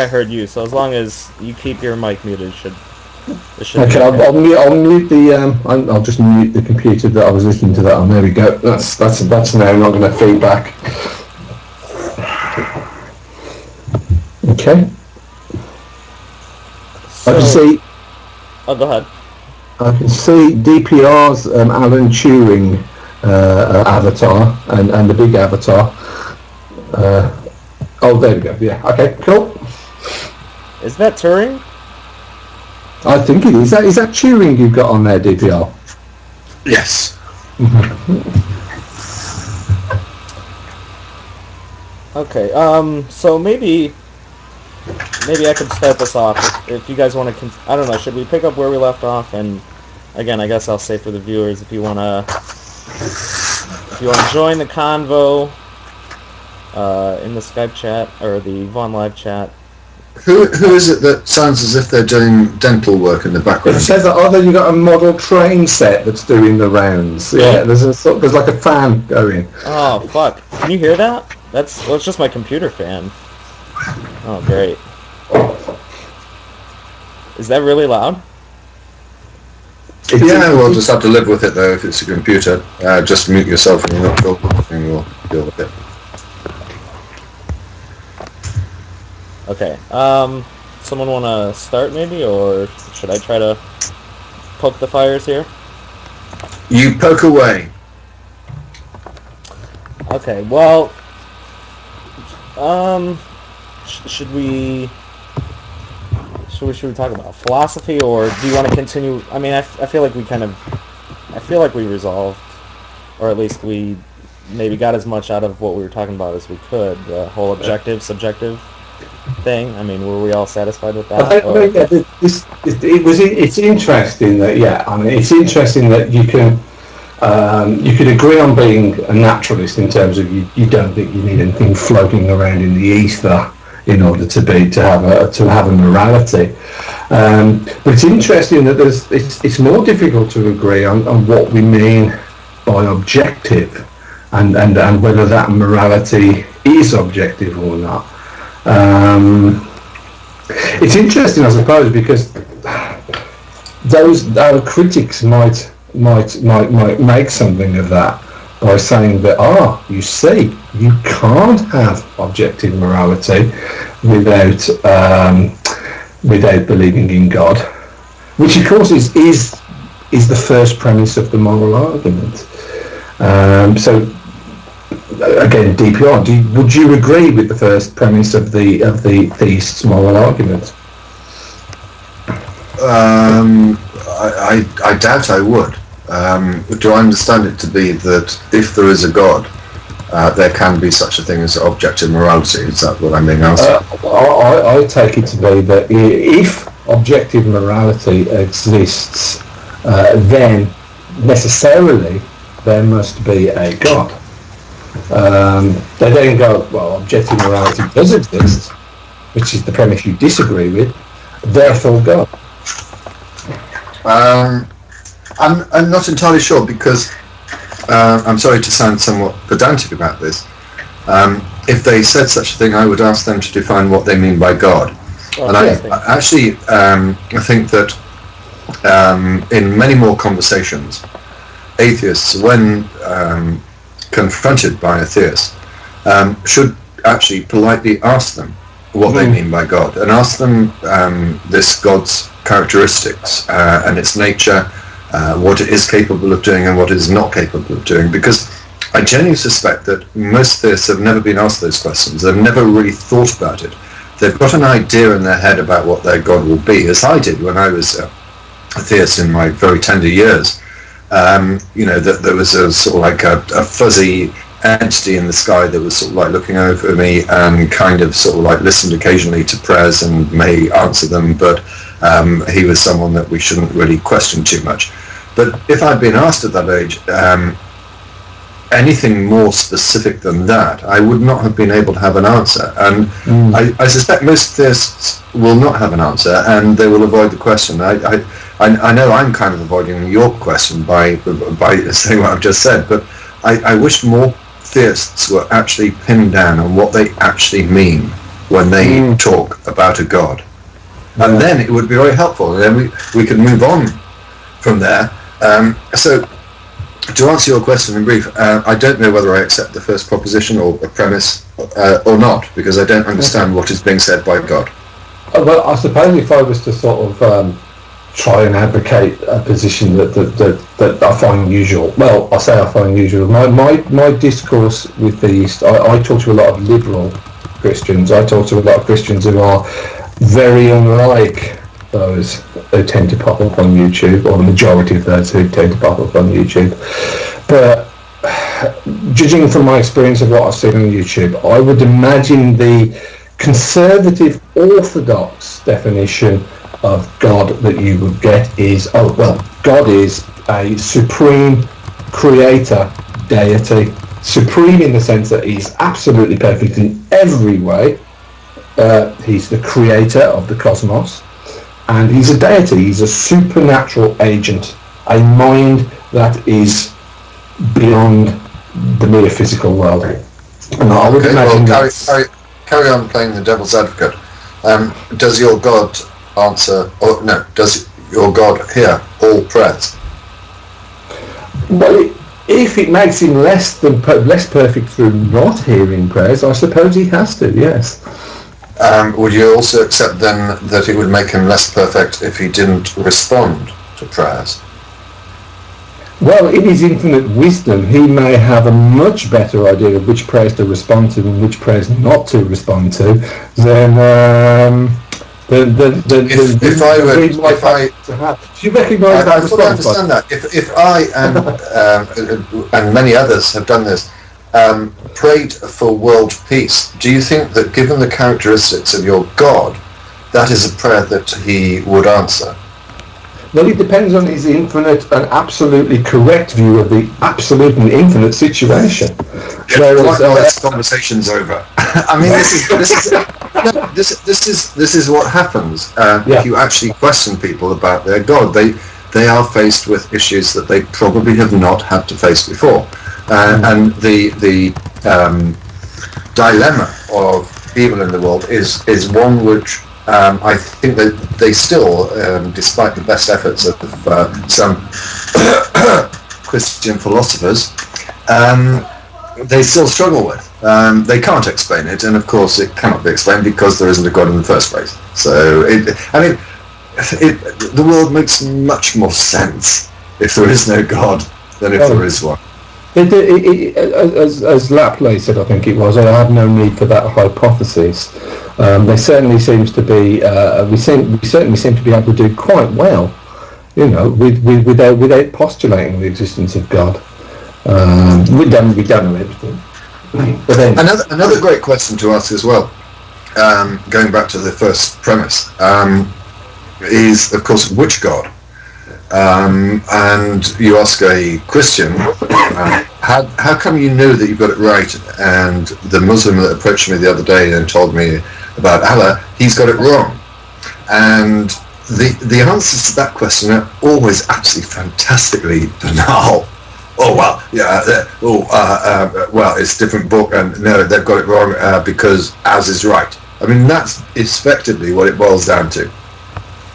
I heard you, so as long as you keep your mic muted, it should Okay, be okay. I'll mute the. I'll just mute the computer that I was listening to that on. There we go. That's now not going to feedback. Okay. So, I can see. Oh, go ahead. I can see DPR's Alan Turing avatar and the big avatar. Oh, there we go. Yeah. Okay. Cool. Is that Turing? I think it is. Is that Turing you've got on there, DPR? Yes. Okay. So maybe I could start this off if you guys want to. I don't know. Should we pick up where we left off? And again, I guess I'll say for the viewers, if you wanna join the convo in the Skype chat or the Vaughn Live chat. Who is it that sounds as if they're doing dental work in the background? It says that then you've got a model train set that's doing the rounds. Yeah, there's like a fan going. Oh fuck! Can you hear that? It's just my computer fan. Oh great. Is that really loud? Yeah, we'll just have to live with it though. If it's a computer, just mute yourself and you're not talking. We'll deal with it. Okay. Someone want to start maybe, or should I try to poke the fires here? You poke away. Okay. Well, should we talk about philosophy, or do you want to continue? I mean, I feel like we resolved, or at least we maybe got as much out of what we were talking about as we could. The whole objective, subjective thing. I mean, were we all satisfied with that? It's interesting that it's interesting that you could agree on being a naturalist in terms of you don't think you need anything floating around in the ether in order to have a morality. But it's interesting that it's more difficult to agree on what we mean by objective and whether that morality is objective or not. It's interesting, I suppose, because our critics might make something of that by saying that you see, you can't have objective morality without believing in God, which of course is the first premise of the moral argument. So again, DPR, would you agree with the first premise of the theist's moral argument? I doubt I would. Do I understand it to be that if there is a God, there can be such a thing as objective morality? Is that what I'm being asked? I take it to be that if objective morality exists, then necessarily there must be a God. They then go, well, objective morality does exist, which is the premise you disagree with, therefore God. I'm not entirely sure because I'm sorry to sound somewhat pedantic about this. If they said such a thing, I would ask them to define what they mean by God. And I think that in many more conversations, atheists, when confronted by a theist, should actually politely ask them what they mean by God, and ask them this God's characteristics and its nature, what it is capable of doing and what it is not capable of doing, because I genuinely suspect that most theists have never been asked those questions. They've never really thought about it. They've got an idea in their head about what their God will be, as I did when I was a theist in my very tender years. That there was a sort of like a fuzzy entity in the sky that was sort of like looking over me and kind of sort of like listened occasionally to prayers and may answer them, but he was someone that we shouldn't really question too much. But if I'd been asked at that age anything more specific than that, I would not have been able to have an answer. And I suspect most theists will not have an answer, and they will avoid the question. I know I'm kind of avoiding your question by saying what I've just said, but I wish more theists were actually pinned down on what they actually mean when they talk about a God. And then it would be very helpful, and then we could move on from there. So, to answer your question in brief, I don't know whether I accept the first proposition or a premise or not, because I don't understand what is being said by God. Well, I suppose if I was to sort of try and advocate a position that I find usual, well, I say I find usual. My discourse with theists, I talk to a lot of liberal Christians. I talk to a lot of Christians who are very unlike those who tend to pop up on YouTube, or the majority of those who tend to pop up on YouTube. But judging from my experience of what I've seen on YouTube, I would imagine the conservative orthodox definition of God that you would get is, God is a supreme creator deity, supreme in the sense that he's absolutely perfect in every way. He's the creator of the cosmos, and he's a deity. He's a supernatural agent, a mind that is beyond the mere physical world. And I would imagine carry on playing the devil's advocate. Does your God answer, or no, does your God hear all prayers? Well, if it makes him less perfect through not hearing prayers, I suppose he has to, yes. Would you also accept then that it would make him less perfect if he didn't respond to prayers? Well, in his infinite wisdom, he may have a much better idea of which prayers to respond to and which prayers not to respond to than if you recognise that I fully understand that. If I and many others have done this, prayed for world peace, do you think that given the characteristics of your God, that is a prayer that he would answer? Well, it depends on his infinite and absolutely correct view of the absolute and infinite situation. This conversation's over. I mean, this is what happens if you actually question people about their God. They are faced with issues that they probably have not had to face before, and the dilemma of evil in the world is one which I think that they still, despite the best efforts of some Christian philosophers, they still struggle with. They can't explain it, and of course it cannot be explained because there isn't a God in the first place. So, the world makes much more sense if there is no God than if there is one. As Laplace said, I think it was, I have no need for that hypothesis. There certainly seems to be, we certainly seem to be able to do quite well, without postulating the existence of God. We don't know everything. But then, another great question to ask as well, going back to the first premise, is of course which God? And you ask a Christian, how come you know that you got it right? And the Muslim that approached me the other day and told me about Allah, he's got it wrong. And the answers to that question are always actually fantastically banal. Oh well, yeah. Well, it's a different book, and no, they've got it wrong because ours is right. I mean, that's effectively what it boils down to.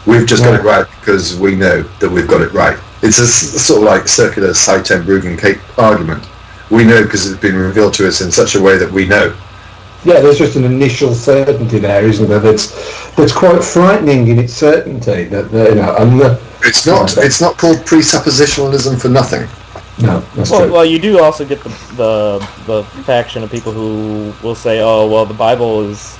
We've just got it right because we know that we've got it right. It's a sort of like circular Seitan-Bruggen cake argument. We know because it's been revealed to us in such a way that we know. Yeah, there's just an initial certainty there, isn't there? That's quite frightening in its certainty. It's not called presuppositionalism for nothing. No, that's true. Well, you do also get the faction of people who will say, "Oh, well, the Bible is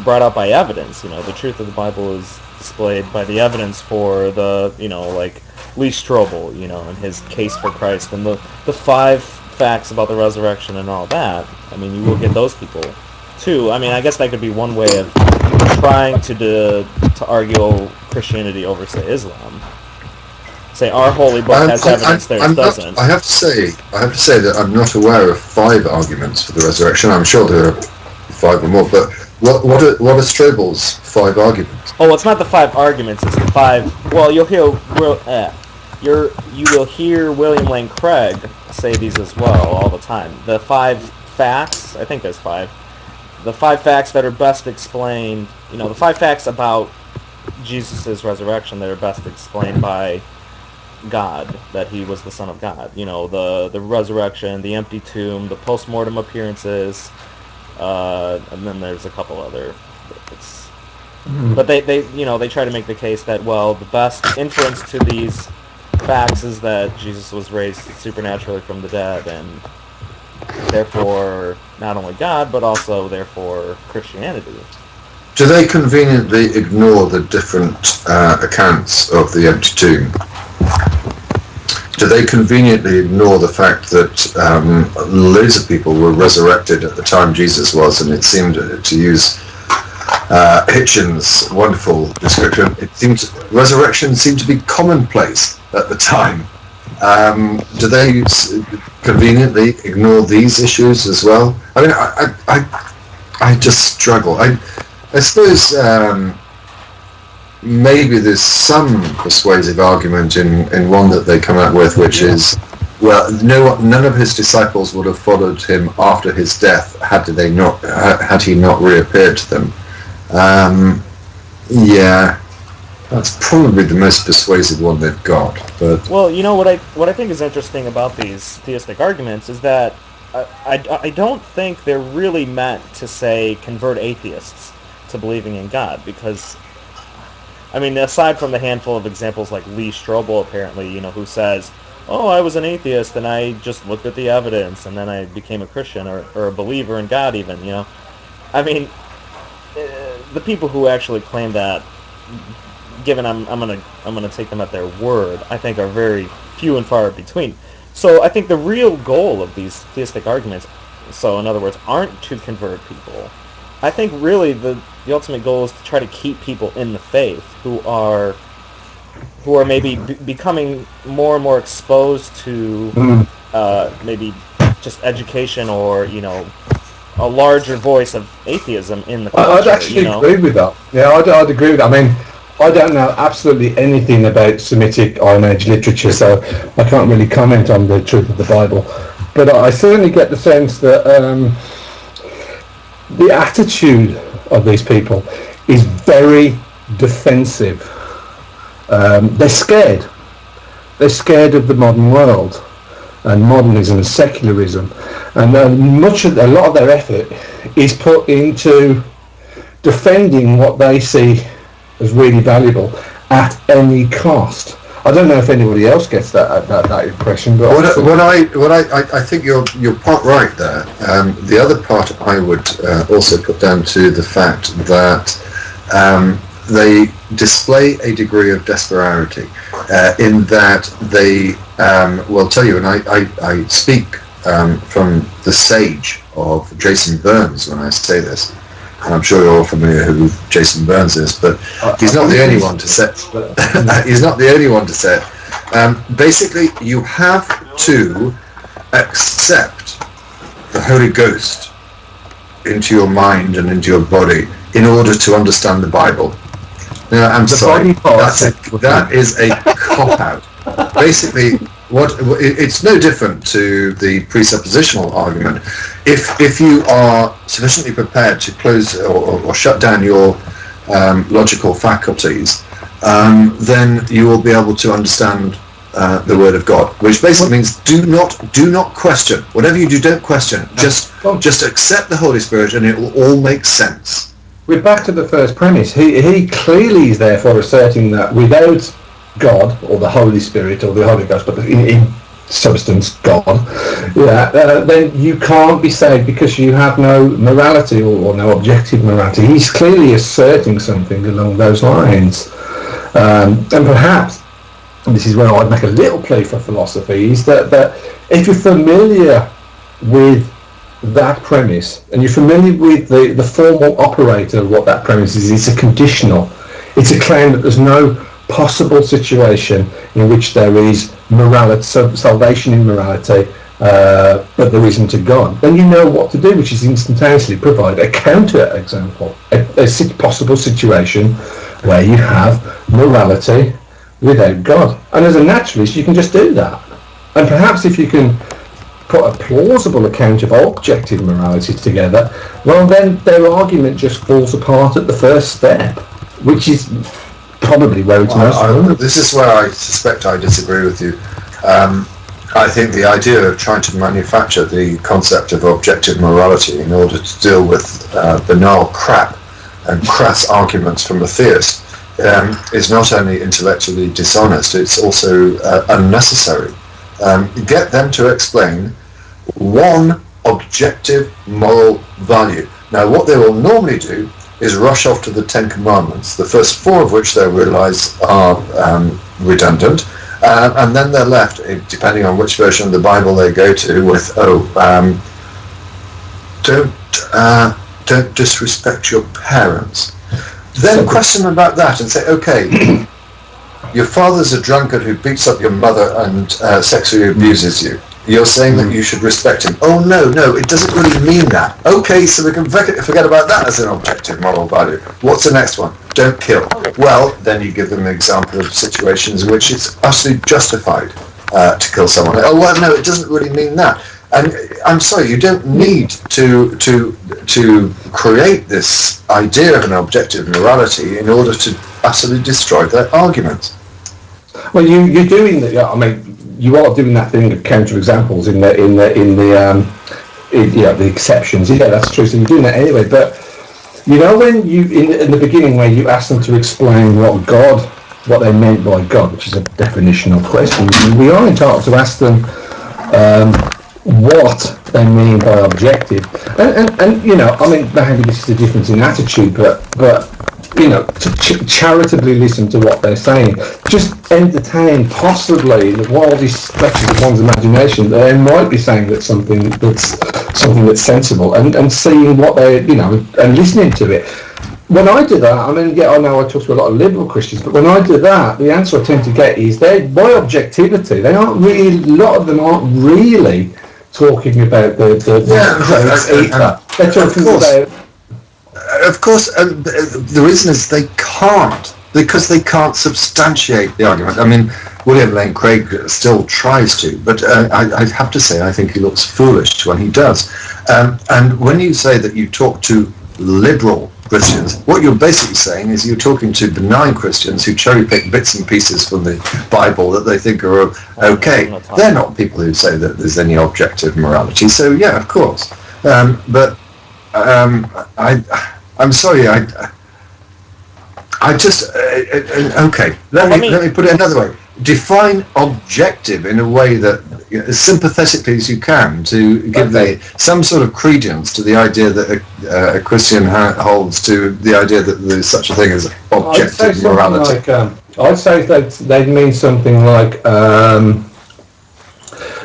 brought out by evidence. The truth of the Bible is displayed by the evidence for the, like Lee Strobel, and his case for Christ, and the 5 facts about the resurrection and all that. I mean, you will get those people too. I mean, I guess that could be one way of trying to argue Christianity over, say, Islam. Say our holy book has evidence, theirs doesn't. I have to say that I'm not aware of 5 arguments for the resurrection. I'm sure there are 5 or more, but what are Strobel's 5 arguments? Oh, it's not the 5 arguments. It's the 5. Well, you will hear William Lane Craig say these as well all the time. The 5 facts. I think there's 5. The 5 facts that are best explained. The 5 facts about Jesus' resurrection that are best explained by God, that he was the Son of God. The resurrection, the empty tomb, the post-mortem appearances, and then there's a couple other. But they try to make the case that, well, the best inference to these facts is that Jesus was raised supernaturally from the dead, and therefore not only God, but also therefore Christianity. Do they conveniently ignore the different accounts of the empty tomb? Do they conveniently ignore the fact that loads of people were resurrected at the time Jesus was, and it seemed, to use Hitchens' wonderful description, resurrection seemed to be commonplace at the time. Do they conveniently ignore these issues as well? I mean, I just struggle. I suppose maybe there's some persuasive argument in one that they come out with, which is, well, none of his disciples would have followed him after his death had he not reappeared to them. Yeah, that's probably the most persuasive one they've got. But well, what I think is interesting about these theistic arguments is that I don't think they're really meant to say convert atheists to believing in God, because I mean, aside from the handful of examples like Lee Strobel, apparently, who says, oh, I was an atheist and I just looked at the evidence and then I became a Christian or a believer in God even, I mean, the people who actually claim that, given I'm gonna take them at their word, I think are very few and far between. So I think the real goal of these theistic arguments, so in other words, aren't to convert people. I think really the ultimate goal is to try to keep people in the faith who are maybe becoming more and more exposed to maybe just education or a larger voice of atheism in the culture. I'd actually agree with that. Yeah, I'd agree with that. I mean, I don't know absolutely anything about Semitic Iron Age literature, so I can't really comment on the truth of the Bible. But I certainly get the sense that the attitude of these people is very defensive. They're scared. They're scared of the modern world and modernism and secularism, and a lot of their effort is put into defending what they see as really valuable at any cost. I don't know if anybody else gets that impression, but I think you're part right there. The other part I would also put down to the fact that they display a degree of desperity in that they will tell you, and I speak from the sage of Jason Burns when I say this, and I'm sure you're all familiar who Jason Burns is, but he's not the only one to say. He's not the only one to say it. Basically, you have to accept the Holy Ghost into your mind and into your body in order to understand the Bible. Now, I'm sorry, that is a cop-out. Basically, it's no different to the presuppositional argument. If you are sufficiently prepared to close or shut down your logical faculties, then you will be able to understand the Word of God, which basically means do not question. Whatever you do, don't question. Just accept the Holy Spirit, and it will all make sense. We're back to the first premise. He clearly is therefore asserting that without God or the Holy Spirit or the Holy Ghost, but in substance God, then you can't be saved because you have no morality or no objective morality. He's clearly asserting something along those lines, and perhaps, and this is where I'd make a little plea for philosophy, is that if you're familiar with that premise and you're familiar with the formal operator of what that premise is, it's a conditional. It's a claim that there's no possible situation in which there is morality, salvation in morality, but there isn't a God. Then you know what to do, which is instantaneously provide a counter example, a possible situation where you have morality without God. And as a naturalist, you can just do that. And perhaps if you can put a plausible account of objective morality together, well then their argument just falls apart at the first step, which is probably where it's most wrong. This is where I suspect I disagree with you. I think the idea of trying to manufacture the concept of objective morality in order to deal with banal crap and crass arguments from a theist is not only intellectually dishonest, it's also unnecessary. Get them to explain one objective moral value. Now, what they will normally do is rush off to the Ten Commandments, the first four of which they realise are redundant, and then they're left, depending on which version of the Bible they go to, with don't disrespect your parents. Then question them about that and say, okay, your father's a drunkard who beats up your mother and sexually abuses you. You're saying that you should respect him. Oh, no, it doesn't really mean that. Okay, so we can forget about that as an objective moral value. What's the next one? Don't kill. Well, then you give them an example of situations in which it's utterly justified to kill someone. Oh, well, no, it doesn't really mean that. And I'm sorry, you don't need to create this idea of an objective morality in order to utterly destroy their argument. Well, you're doing that. I mean, you are doing that thing of counterexamples in the exceptions. Yeah, that's true. So you're doing that anyway. But you know, when you in the beginning, where you asked them to explain what they meant by God, which is a definitional question, we are entitled to ask them what they mean by objective. And you know, I mean, maybe this is a difference in attitude, but you know, to charitably listen to what they're saying, just entertain possibly the wildest stretches of one's imagination that they might be saying that something that's sensible, and seeing what they, you know, and listening to it. When I do that, I mean, yeah, I know I talk to a lot of liberal Christians, but when I do that, the answer I tend to get is by objectivity, they aren't really, a lot of them aren't really talking about the ether. They're talking about. Of course, the reason is they can't, because they can't substantiate the argument. I mean, William Lane Craig still tries to, but I'd have to say I think he looks foolish when he does. And when you say that you talk to liberal Christians, what you're basically saying is you're talking to benign Christians who cherry-pick bits and pieces from the Bible that they think are okay. They're not people who say that there's any objective morality. So, yeah, of course. I'm sorry, I just, okay, let me put it another way. Define objective in a way that, you know, as sympathetically as you can, to give some sort of credence to the idea that a Christian holds to the idea that there's such a thing as objective morality. I'd say they'd mean something like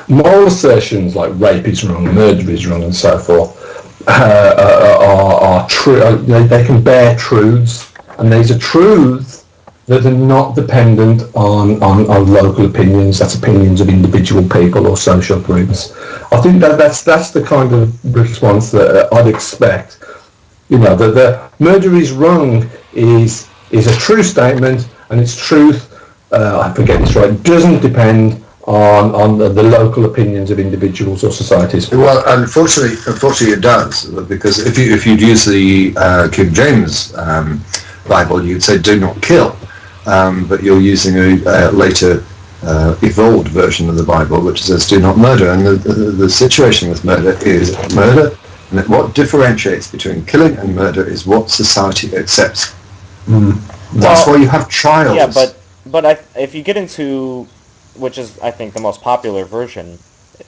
moral assertions like rape is wrong, murder is wrong, and so forth. Are true. They can bear truths, and these are truths that are not dependent on local opinions. That's opinions of individual people or social groups. I think that's the kind of response that I'd expect. You know, that the murder is wrong is a true statement, and its truth, I forget this right, doesn't depend on the local opinions of individuals or societies. Well, unfortunately it does, because if you'd use the King James Bible, you'd say "do not kill," but you're using a later evolved version of the Bible which says "do not murder," and the situation with murder is murder, and what differentiates between killing and murder is what society accepts. That's why you have trials. Yeah, but if you get into, which is, I think, the most popular version,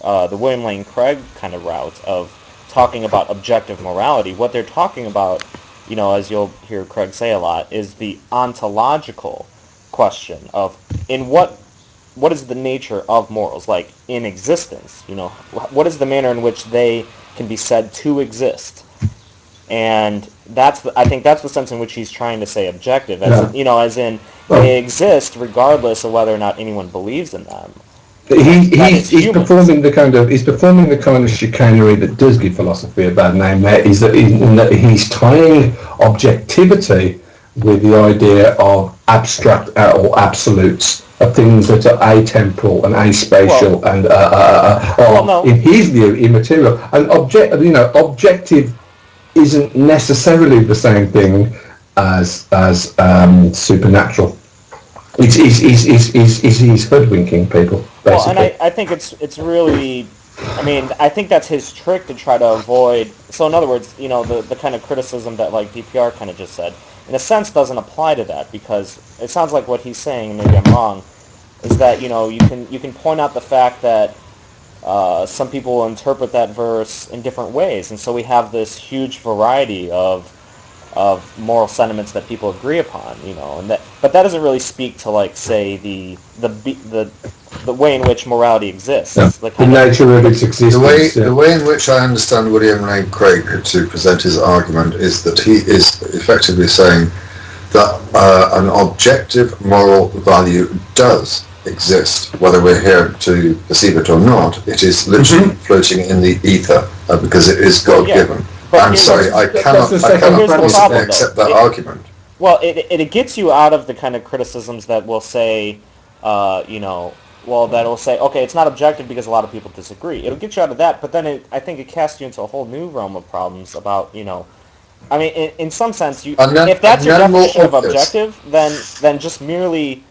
the William Lane Craig kind of route of talking about objective morality, what they're talking about, you know, as you'll hear Craig say a lot, is the ontological question of what is the nature of morals, like in existence, you know, what is the manner in which they can be said to exist. And I think that's the sense in which he's trying to say objective, as in they exist regardless of whether or not anyone believes in them. He's performing the kind of chicanery that does give philosophy a bad name. There is that he's tying objectivity with the idea of abstract or absolutes, of things that are atemporal and aspatial in his view, immaterial. And objective isn't necessarily the same thing as supernatural. He's hoodwinking people, basically. Well, and I think it's really, I mean, I think that's his trick to try to avoid. So in other words, the kind of criticism that like DPR kind of just said, in a sense, doesn't apply to that, because it sounds like what he's saying, and maybe I'm wrong, is that you can point out the fact that some people will interpret that verse in different ways, and so we have this huge variety of moral sentiments that people agree upon, but that doesn't really speak to, like, say the way in which morality exists. Yeah. The nature of its existence. The way in which I understand William Lane Craig to present his argument is that he is effectively saying that an objective moral value does exist, whether we're here to perceive it or not. It is literally floating in the ether because it is God-given. I'm sorry, I cannot accept that argument. Well, it gets you out of the kind of criticisms that will say, that'll say, okay, it's not objective because a lot of people disagree. It'll get you out of that, but then I think it casts you into a whole new realm of problems about, I mean, in some sense, if that's your definition of objective, then just merely,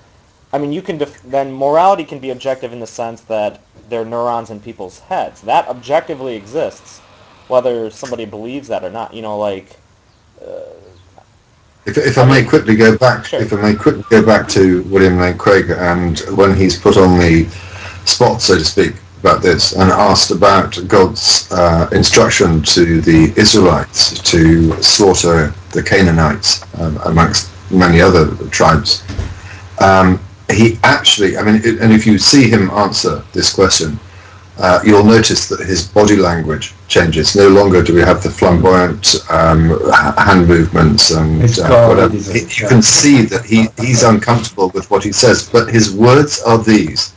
I mean, then morality can be objective in the sense that there are neurons in people's heads. That objectively exists, whether somebody believes that or not. If I may quickly go back, sure. If I may quickly go back to William Lane Craig, and when he's put on the spot, so to speak, about this, and asked about God's instruction to the Israelites to slaughter the Canaanites, amongst many other tribes, he actually, I mean, and if you see him answer this question, you'll notice that his body language changes. No longer do we have the flamboyant hand movements and whatever. You can see that he's uncomfortable with what he says, but his words are these.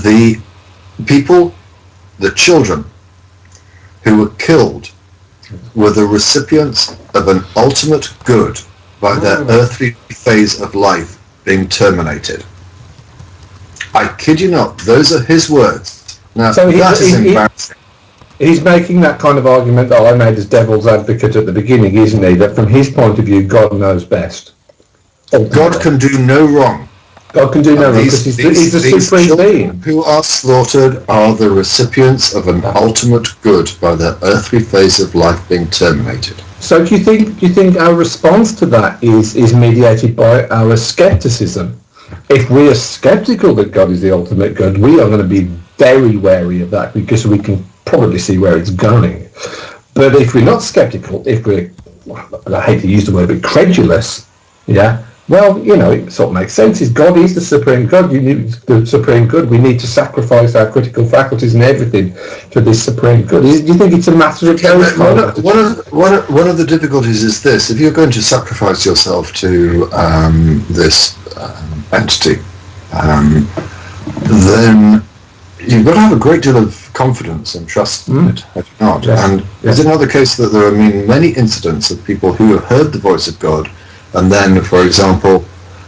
The people, the children who were killed were the recipients of an ultimate good by their earthly phase of life being terminated. I kid you not, those are his words. Now, so that is embarrassing. He's making that kind of argument that I made as devil's advocate at the beginning, isn't he? That from his point of view, God knows best. God can do no wrong. God can do no wrong because he's the supreme being. Who are slaughtered are the recipients of an ultimate good by their earthly phase of life being terminated. So do you think our response to that is mediated by our skepticism? If we are skeptical that God is the ultimate good, we are going to be very wary of that because we can probably see where it's going. But if we're not skeptical, if we're, I hate to use the word, but credulous, well, it sort of makes sense. God is the supreme good. You need the supreme good. We need to sacrifice our critical faculties and everything to this supreme good. Do you think it's a matter of one of the difficulties is this: if you're going to sacrifice yourself to this entity, then you've got to have a great deal of confidence and trust in it, have you not? Yes. And it's another case that there are many incidents of people who have heard the voice of God and then, for example,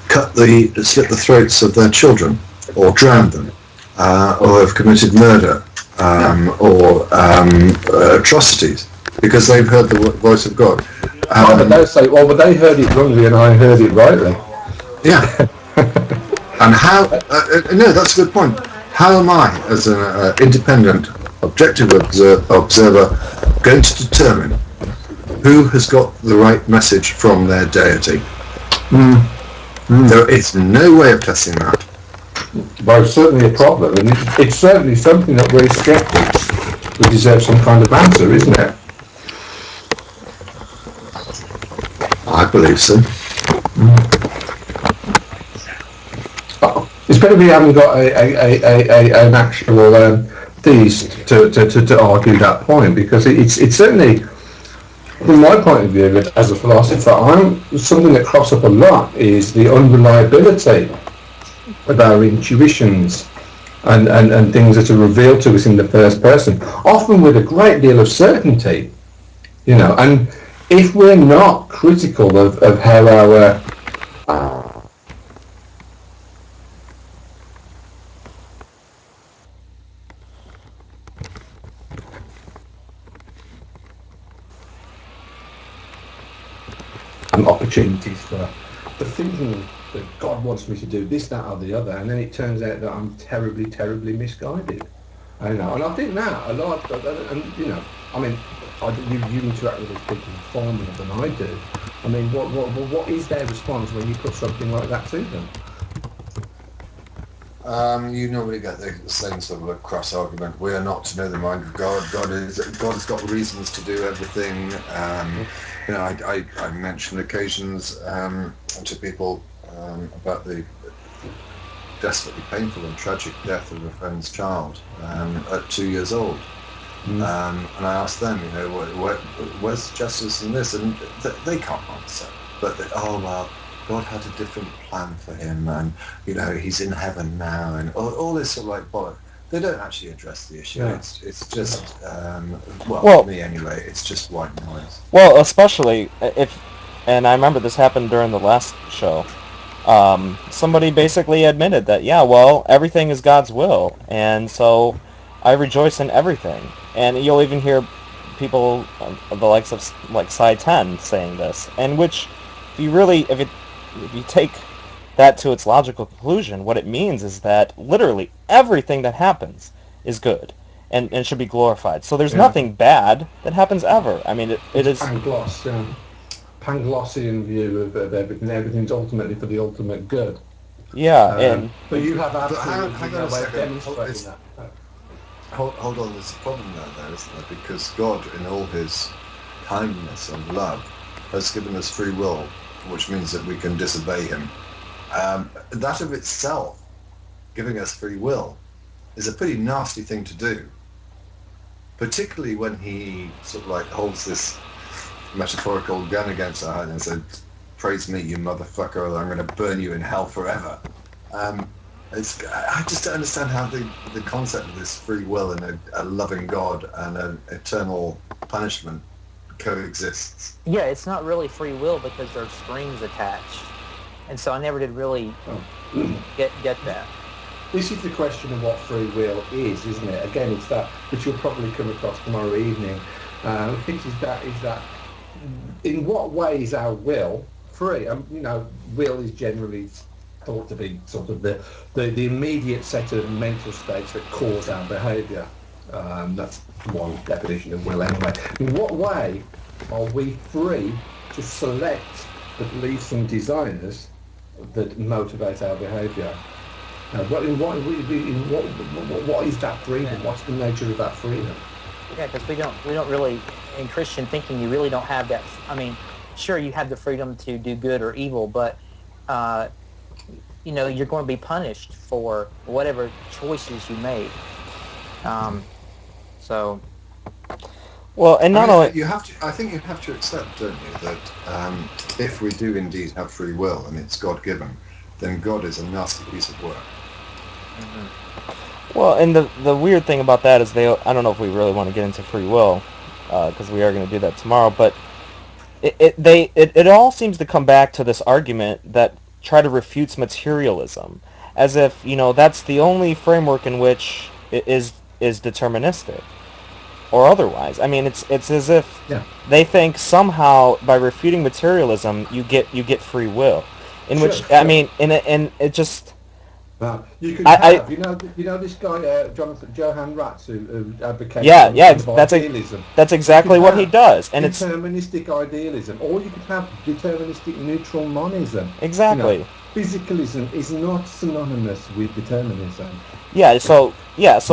slit the throats of their children, or drowned them, or have committed murder, or atrocities, because they've heard the voice of God. But they say, well, but they heard it wrongly and I heard it rightly. Yeah. And how, no, that's a good point. How am I, as an independent, objective observer, going to determine who has got the right message from their deity? There is no way of testing that. Well, it's certainly a problem, and it's certainly something that we're skeptics. We deserve some kind of answer, isn't it? I believe so. It's better we haven't got an actual theist to argue that point, because it's certainly, from my point of view as a philosopher, something that crops up a lot is the unreliability of our intuitions and things that are revealed to us in the first person, often with a great deal of certainty, and if we're not critical of how our opportunities for thinking that God wants me to do this, that, or the other, and then it turns out that I'm terribly, terribly misguided. I know, and I think that a lot, and I mean, you interact with these people far more than I do. I mean, what is their response when you put something like that to them? You normally get the same sort of a cross argument. We are not to know the mind of God. God has got reasons to do everything. I mention occasions to people about the desperately painful and tragic death of a friend's child at 2 years old. And I asked them, where's justice in this? And they can't answer. But God had a different plan for him, and he's in heaven now, and all this sort of like bollock. They don't actually address the issue. Yeah. It's just for me anyway, it's just white noise. Well, especially and I remember this happened during the last show. Somebody basically admitted that, everything is God's will, and so I rejoice in everything. And you'll even hear people, the likes of like Psi 10 saying this, and which, if you take that to its logical conclusion, what it means is that literally everything that happens is good and should be glorified. So there's nothing bad that happens ever. I mean, it is Panglossian view of everything. Everything's ultimately for the ultimate good. Yeah, but you have absolutely hang on a second. Demonstrating that. Hold on, there's a problem there, isn't there? Because God, in all his kindness and love, has given us free will, which means that we can disobey him. That of itself, giving us free will, is a pretty nasty thing to do. Particularly when he sort of like holds this metaphorical gun against our head and said, "Praise me, you motherfucker, or I'm going to burn you in hell forever." I just don't understand how the concept of this free will and a loving God and an eternal punishment coexists. Yeah, it's not really free will because there's strings attached, and so I never did really get that. This is the question of what free will is, isn't it? Again, it's that which you'll probably come across tomorrow evening. Which is that in what way is our will free? Will is generally thought to be sort of the immediate set of mental states that cause our behaviour. That's one definition of will anyway. In what way are we free to select the beliefs and desires that motivate our behaviour? What is that freedom? What's the nature of that freedom? Yeah, because we don't really, in Christian thinking, you really don't have that. I mean, sure, you have the freedom to do good or evil, but you're going to be punished for whatever choices you made. So. Well, and not only I think you have to accept, don't you, that if we do indeed have free will and it's God-given, then God is a nasty piece of work. Mm-hmm. Well, and the weird thing about that is I don't know if we really want to get into free will, because we are going to do that tomorrow, but it all seems to come back to this argument that try to refutes materialism, as if that's the only framework in which it is deterministic, or otherwise. I mean, it's as if they think somehow by refuting materialism you get free will, which I mean, and it just. You could have, this guy Johann Ratz who advocates idealism. That's exactly what he does, and it's deterministic idealism, or you could have deterministic neutral monism. Exactly. Physicalism is not synonymous with determinism. So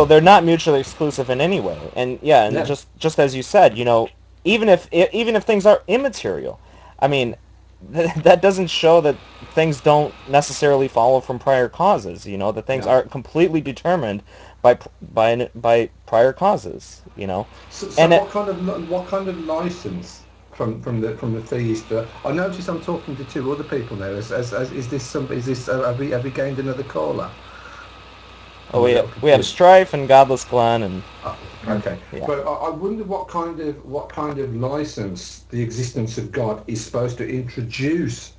they're not mutually exclusive in any way, and just as you said, even if things are immaterial, I mean, that doesn't show that things don't necessarily follow from prior causes. That things aren't completely determined by prior causes. So what kind of license from the theist? I notice I'm talking to two other people now. Have we gained another caller? Oh, we have SirStrife and Godless Glen and. Okay, Yeah. but I wonder what kind of license the existence of God is supposed to introduce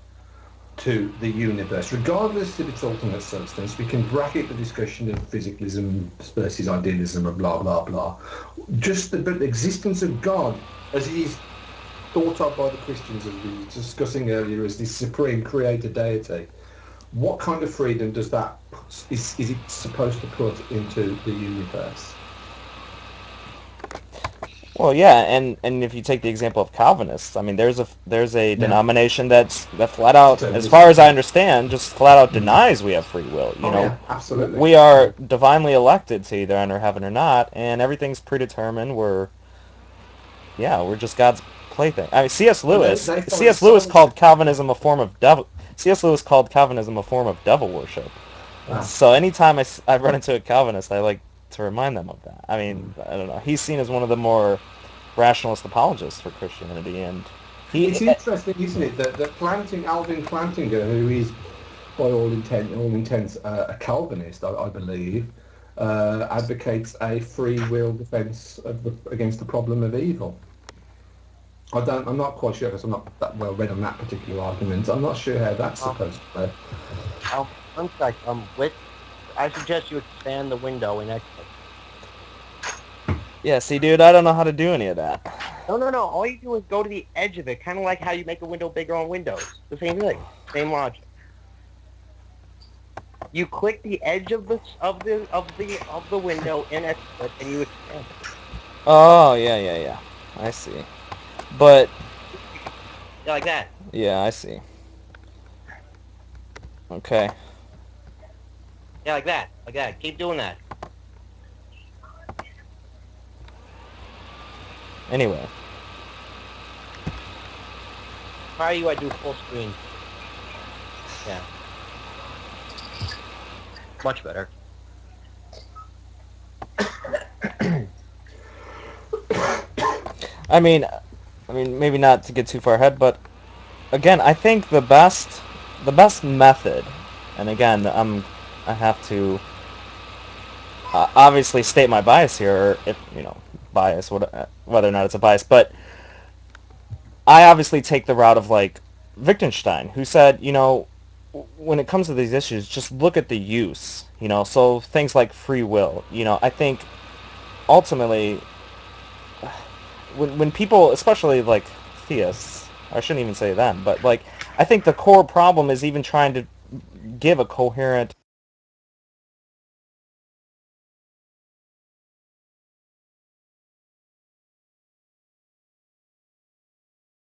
to the universe, regardless of its ultimate substance. We can bracket the discussion of physicalism versus idealism of blah blah blah. Just the existence of God, as he is thought of by the Christians, as we were discussing earlier, as this supreme creator deity. What kind of freedom does that is it supposed to put into the universe? Well, yeah, and if you take the example of Calvinists, I mean, there's a denomination that flat out, as far as I understand, just flat out denies we have free will. You Oh know, yeah, absolutely. we are divinely elected to either enter heaven or not, and everything's predetermined. We're just God's plaything. I mean, C.S. Lewis called Calvinism a form of devil. C.S. Lewis called Calvinism a form of devil worship. Wow. So anytime I run into a Calvinist, I like to remind them of that. I mean, I don't know. He's seen as one of the more rationalist apologists for Christianity, and It's interesting, isn't it, that Alvin Plantinga, who is by all intents a Calvinist, I believe, advocates a free will defence against the problem of evil. I'm not quite sure because I'm not that well read on that particular argument. I'm not sure how that's supposed to play. One sec. I suggest you expand the window in exit. Yeah, see, dude, I don't know how to do any of that. No. All you do is go to the edge of it, kind of like how you make a window bigger on Windows. The same thing, same logic. You click the edge of the window in export, and you expand it. Oh, yeah. I see. But Yeah, like that. yeah, I see. Okay. Yeah, like that. Like that. Keep doing that. Anyway. Try you, I do full screen. Yeah. Much better. I mean, maybe not to get too far ahead, but again, I think the best method, and again, I have to obviously state my bias here, or if bias, whether or not it's a bias, but I obviously take the route of like Wittgenstein, who said, when it comes to these issues, just look at the use, so things like free will, I think ultimately when people, especially like theists, I shouldn't even say them, but like I think the core problem is even trying to give a coherent